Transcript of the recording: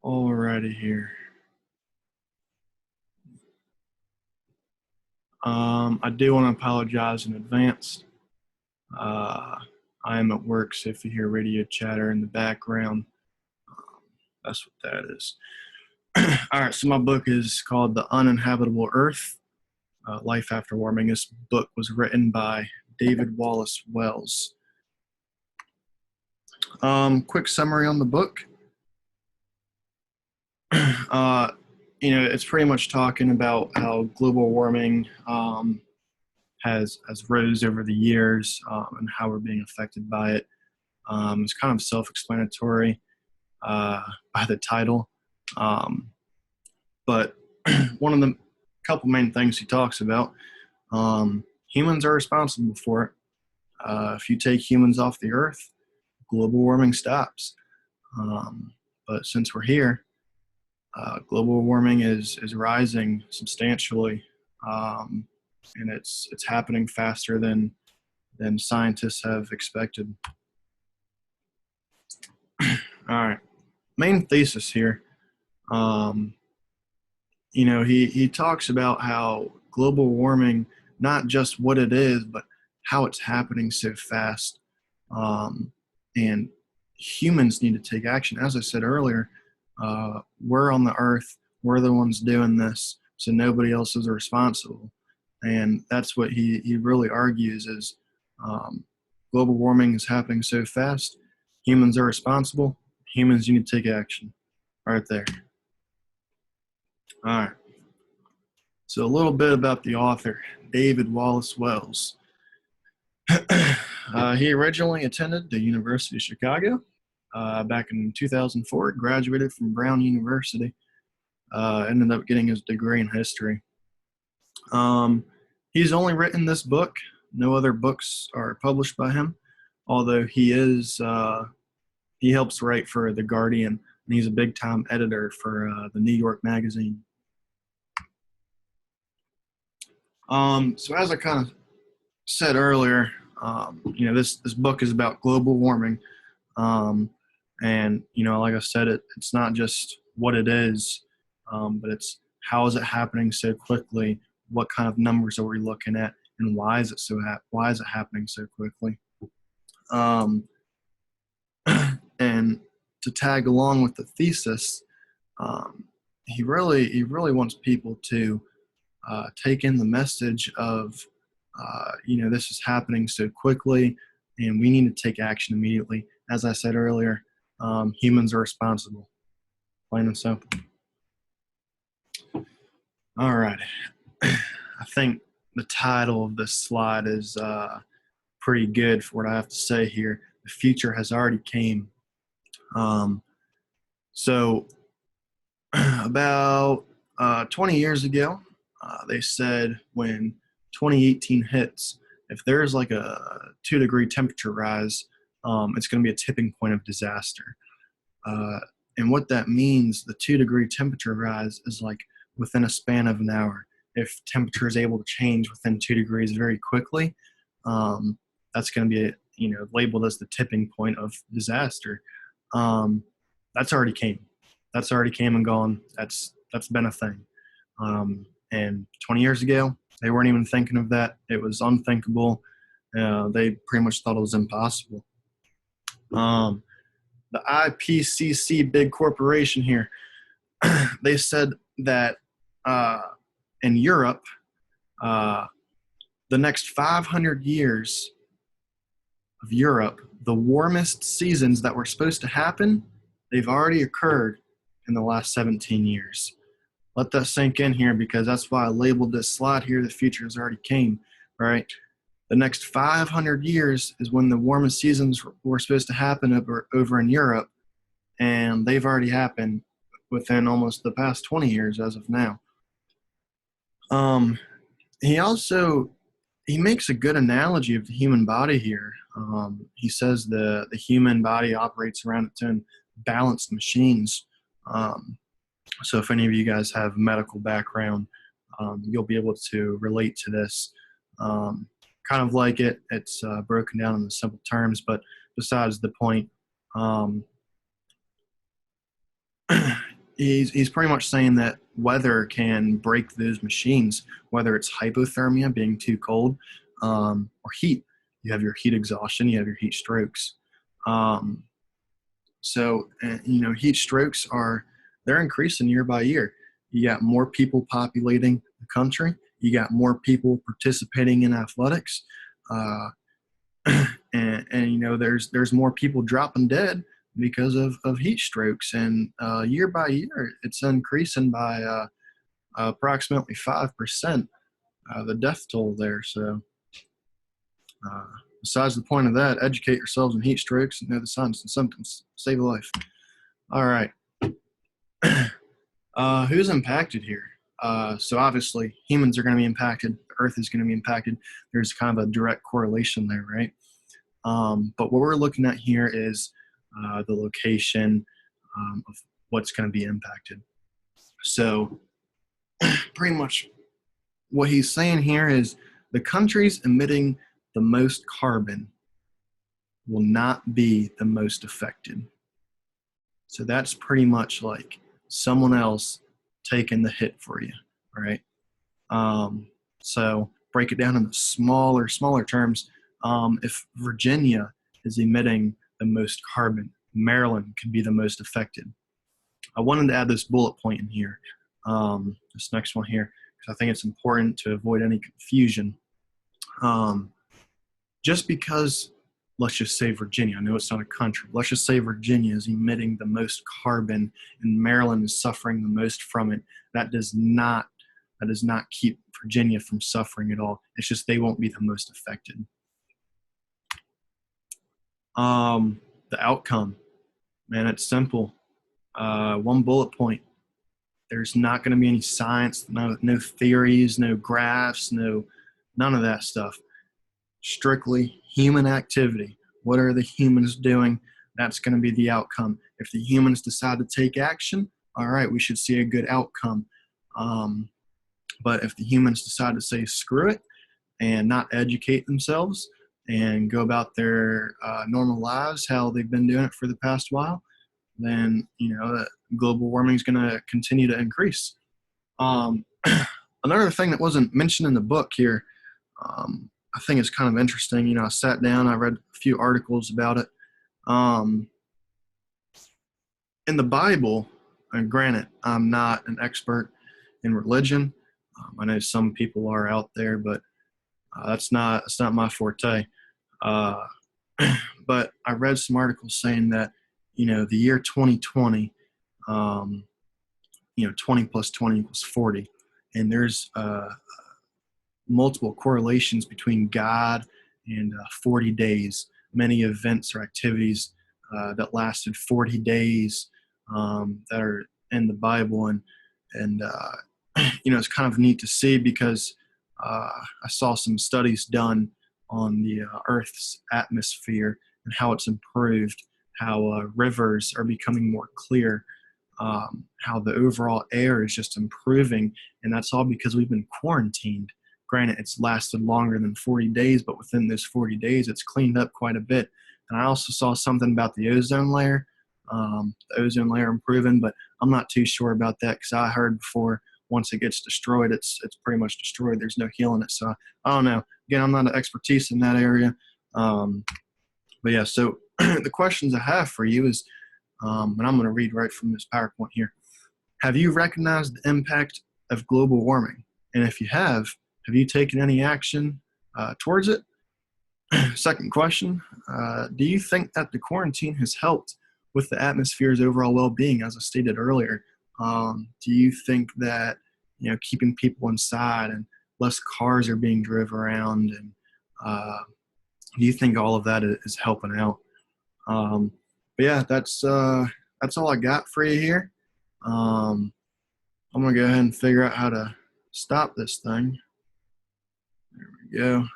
Alrighty here. I do want to apologize in advance. I am at work, so if you hear radio chatter in the background, that's what that is. All right, so my book is called The Uninhabitable Earth, Life After Warming. This book was written by David Wallace Wells. Quick summary on the book. It's pretty much talking about how global warming has rose over the years and how we're being affected by it. It's kind of self-explanatory by the title, but one of the couple main things he talks about, humans are responsible for it. If you take humans off the earth, global warming stops. But since we're here, global warming is rising substantially, and it's happening faster than scientists have expected. All right, main thesis here. He talks about how global warming, not just what it is, but how it's happening so fast, and humans need to take action. As I said earlier, we're on the earth, we're the ones doing this, so nobody else is responsible. And that's what he really argues is global warming is happening so fast, humans are responsible, humans need to take action. Right there. All right. So a little bit about the author, David Wallace Wells. He originally attended the University of Chicago. Back in 2004, graduated from Brown University. Ended up getting his degree in history. He's only written this book. No other books are published by him, although he helps write for The Guardian, and he's a big-time editor for the New York Magazine. So as I kind of said earlier, this book is about global warming. And, like I said, it's not just what it is, but it's how is it happening so quickly? What kind of numbers are we looking at? And why is it happening so quickly? And to tag along with the thesis, he really wants people to take in the message of, this is happening so quickly, and we need to take action immediately. As I said earlier, humans are responsible, plain and simple. All right. I think the title of this slide is pretty good for what I have to say here. The future has already came. So about 20 years ago, they said when 2018 hits, if there's like a 2-degree temperature rise, it's going to be a tipping point of disaster. And what that means, the 2-degree temperature rise is like within a span of an hour. If temperature is able to change within 2 degrees very quickly, that's going to be labeled as the tipping point of disaster. That's already came. That's already came and gone. That's been a thing. And 20 years ago, they weren't even thinking of that. It was unthinkable. They pretty much thought it was impossible. The IPCC, big corporation here, they said that in Europe, the next 500 years of Europe, the warmest seasons that were supposed to happen, they've already occurred in the last 17 years. Let that sink in here, because that's why I labeled this slide here, the future has already came, right? The next 500 years is when the warmest seasons were supposed to happen over in Europe, and they've already happened within almost the past 20 years as of now. He makes a good analogy of the human body here. He says the human body operates around its own balanced machines. So if any of you guys have medical background, you'll be able to relate to this. Kind of like it's broken down in the simple terms, but besides the point, he's pretty much saying that weather can break those machines, whether it's hypothermia, being too cold, or heat. You have your heat exhaustion, you have your heat strokes. Um, heat strokes they're increasing year by year. You got more people populating the country. You got more people participating in athletics. Uh, there's more people dropping dead because of heat strokes, and year by year it's increasing by approximately 5%, the death toll there. So uh, besides the point of that, educate yourselves on heat strokes and know the signs and symptoms. Save a life. All right. Who's impacted here? So obviously humans are going to be impacted. The earth is going to be impacted. There's kind of a direct correlation there, right? But what we're looking at here is the location of what's going to be impacted. So pretty much what he's saying here is the countries emitting the most carbon will not be the most affected. So that's pretty much like someone else taking the hit for you, right? So break it down into smaller terms. If Virginia is emitting the most carbon, Maryland could be the most affected. I wanted to add this bullet point in here, this next one here, because I think it's important to avoid any confusion. Just because, let's just say Virginia, I know it's not a country, let's just say Virginia is emitting the most carbon and Maryland is suffering the most from it, that does not keep Virginia from suffering at all. It's just they won't be the most affected. The outcome, man, it's simple. One bullet point. There's not going to be any science, no theories, no graphs, none of that stuff. Strictly human activity. What are the humans doing? That's going to be the outcome. If the humans decide to take action, all right, we should see a good outcome. But if the humans decide to say screw it and not educate themselves and go about their normal lives how they've been doing it for the past while, then global warming is going to continue to increase. Another thing that wasn't mentioned in the book here, I think it's kind of interesting. I sat down, I read a few articles about it. In the Bible, and granted, I'm not an expert in religion. I know some people are out there, but that's not my forte. But I read some articles saying that, the year 2020, 20 plus 20 equals 40. And there's multiple correlations between God and 40 days. Many events or activities that lasted 40 days that are in the Bible. And it's kind of neat to see because I saw some studies done on the Earth's atmosphere and how it's improved, how rivers are becoming more clear, how the overall air is just improving, and that's all because we've been quarantined. Granted, it's lasted longer than 40 days, but within those 40 days, it's cleaned up quite a bit. And I also saw something about the ozone layer improving, but I'm not too sure about that because I heard before once it gets destroyed, it's pretty much destroyed. There's no healing it. So I don't know. Again, I'm not an expertise in that area. But yeah, so the questions I have for you is, and I'm going to read right from this PowerPoint here. Have you recognized the impact of global warming? And if you have you taken any action towards it? Second question, do you think that the quarantine has helped with the atmosphere's overall well-being, as I stated earlier? Do you think that, keeping people inside and less cars are being driven around, and do you think all of that is helping out? But yeah, that's all I got for you here. I'm going to go ahead and figure out how to stop this thing. There we go.